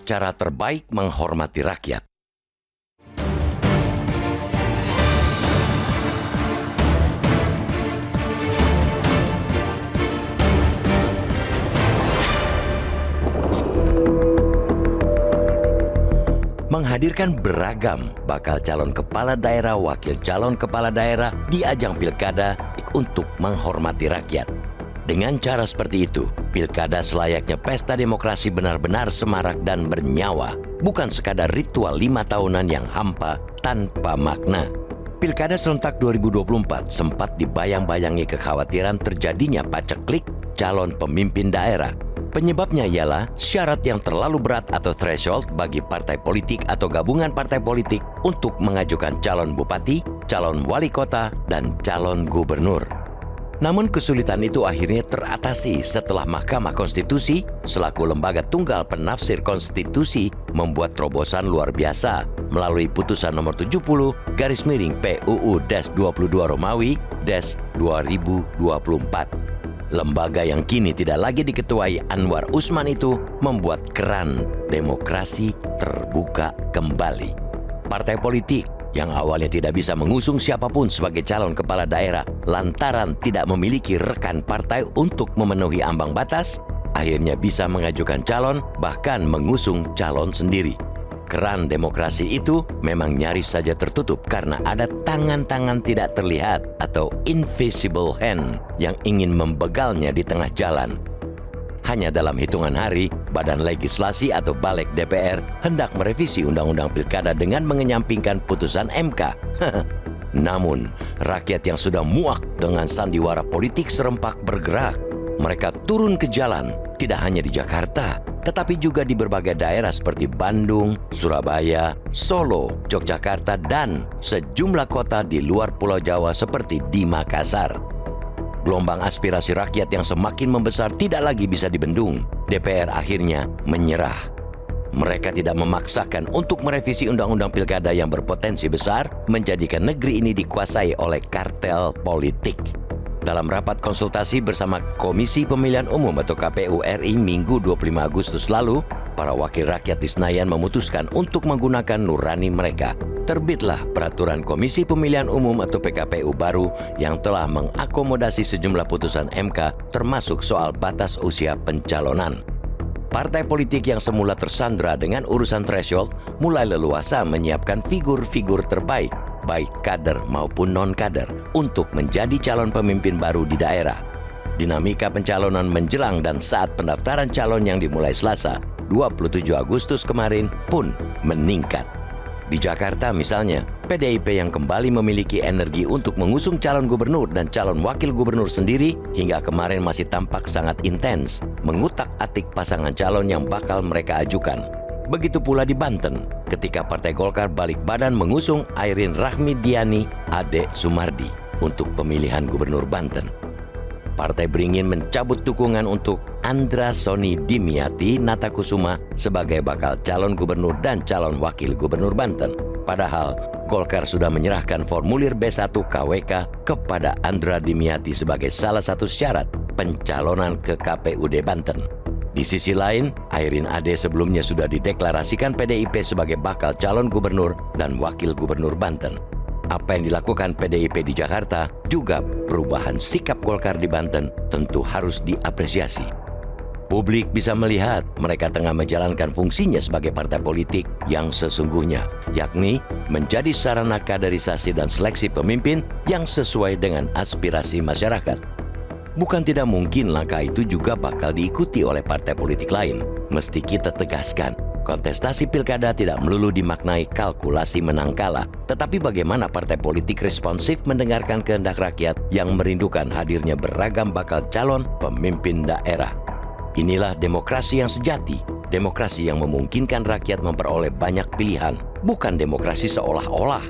cara terbaik menghormati rakyat. Menghadirkan beragam bakal calon kepala daerah, wakil calon kepala daerah di ajang pilkada untuk menghormati rakyat. Dengan cara seperti itu, pilkada selayaknya pesta demokrasi benar-benar semarak dan bernyawa, bukan sekadar ritual 5 tahunan yang hampa tanpa makna. Pilkada serentak 2024 sempat dibayang-bayangi kekhawatiran terjadinya paceklik calon pemimpin daerah. Penyebabnya ialah syarat yang terlalu berat atau threshold bagi partai politik atau gabungan partai politik untuk mengajukan calon bupati, calon wali kota, dan calon gubernur. Namun kesulitan itu akhirnya teratasi setelah Mahkamah Konstitusi selaku lembaga tunggal penafsir konstitusi membuat terobosan luar biasa melalui putusan nomor 70/PUU-22 Romawi -2024. Lembaga yang kini tidak lagi diketuai Anwar Usman itu membuat keran demokrasi terbuka kembali. Partai politik yang awalnya tidak bisa mengusung siapapun sebagai calon kepala daerah lantaran tidak memiliki rekan partai untuk memenuhi ambang batas, akhirnya bisa mengajukan calon, bahkan mengusung calon sendiri. Keran demokrasi itu memang nyaris saja tertutup karena ada tangan-tangan tidak terlihat atau invisible hand yang ingin membegalnya di tengah jalan. Hanya dalam hitungan hari, Badan Legislasi atau Balik DPR hendak merevisi Undang-Undang Pilkada dengan mengenyampingkan putusan MK. Namun, rakyat yang sudah muak dengan sandiwara politik serempak bergerak. Mereka turun ke jalan, tidak hanya di Jakarta, tetapi juga di berbagai daerah seperti Bandung, Surabaya, Solo, Yogyakarta, dan sejumlah kota di luar Pulau Jawa seperti di Makassar. Gelombang aspirasi rakyat yang semakin membesar tidak lagi bisa dibendung. DPR akhirnya menyerah. Mereka tidak memaksakan untuk merevisi Undang-Undang Pilkada yang berpotensi besar menjadikan negeri ini dikuasai oleh kartel politik. Dalam rapat konsultasi bersama Komisi Pemilihan Umum atau KPU RI Minggu 25 Agustus lalu, para wakil rakyat di Senayan memutuskan untuk menggunakan nurani mereka. Terbitlah Peraturan Komisi Pemilihan Umum atau PKPU baru yang telah mengakomodasi sejumlah putusan MK termasuk soal batas usia pencalonan. Partai politik yang semula tersandra dengan urusan threshold mulai leluasa menyiapkan figur-figur terbaik, baik kader maupun non-kader, untuk menjadi calon pemimpin baru di daerah. Dinamika pencalonan menjelang dan saat pendaftaran calon yang dimulai Selasa, 27 Agustus kemarin pun meningkat. Di Jakarta misalnya, PDIP yang kembali memiliki energi untuk mengusung calon gubernur dan calon wakil gubernur sendiri hingga kemarin masih tampak sangat intens mengutak-atik pasangan calon yang bakal mereka ajukan. Begitu pula di Banten, ketika Partai Golkar balik badan mengusung Airin Rahmidiani Ade Sumardi untuk pemilihan gubernur Banten. Partai beringin mencabut dukungan untuk Andra Soni Dimyati Natakusuma sebagai bakal calon gubernur dan calon wakil gubernur Banten. Padahal Golkar sudah menyerahkan formulir B1 KWK kepada Andra Dimyati sebagai salah satu syarat pencalonan ke KPUD Banten. Di sisi lain, Airin Ade sebelumnya sudah dideklarasikan PDIP sebagai bakal calon gubernur dan wakil gubernur Banten. Apa yang dilakukan PDIP di Jakarta juga perubahan sikap Golkar di Banten tentu harus diapresiasi. Publik bisa melihat mereka tengah menjalankan fungsinya sebagai partai politik yang sesungguhnya, yakni menjadi sarana kaderisasi dan seleksi pemimpin yang sesuai dengan aspirasi masyarakat. Bukan tidak mungkin langkah itu juga bakal diikuti oleh partai politik lain. Mesti kita tegaskan, kontestasi pilkada tidak melulu dimaknai kalkulasi menang kalah, tetapi bagaimana partai politik responsif mendengarkan kehendak rakyat yang merindukan hadirnya beragam bakal calon pemimpin daerah. Inilah demokrasi yang sejati, demokrasi yang memungkinkan rakyat memperoleh banyak pilihan, bukan demokrasi seolah-olah.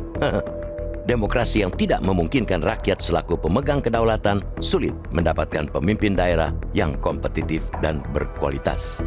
Demokrasi yang tidak memungkinkan rakyat selaku pemegang kedaulatan sulit mendapatkan pemimpin daerah yang kompetitif dan berkualitas.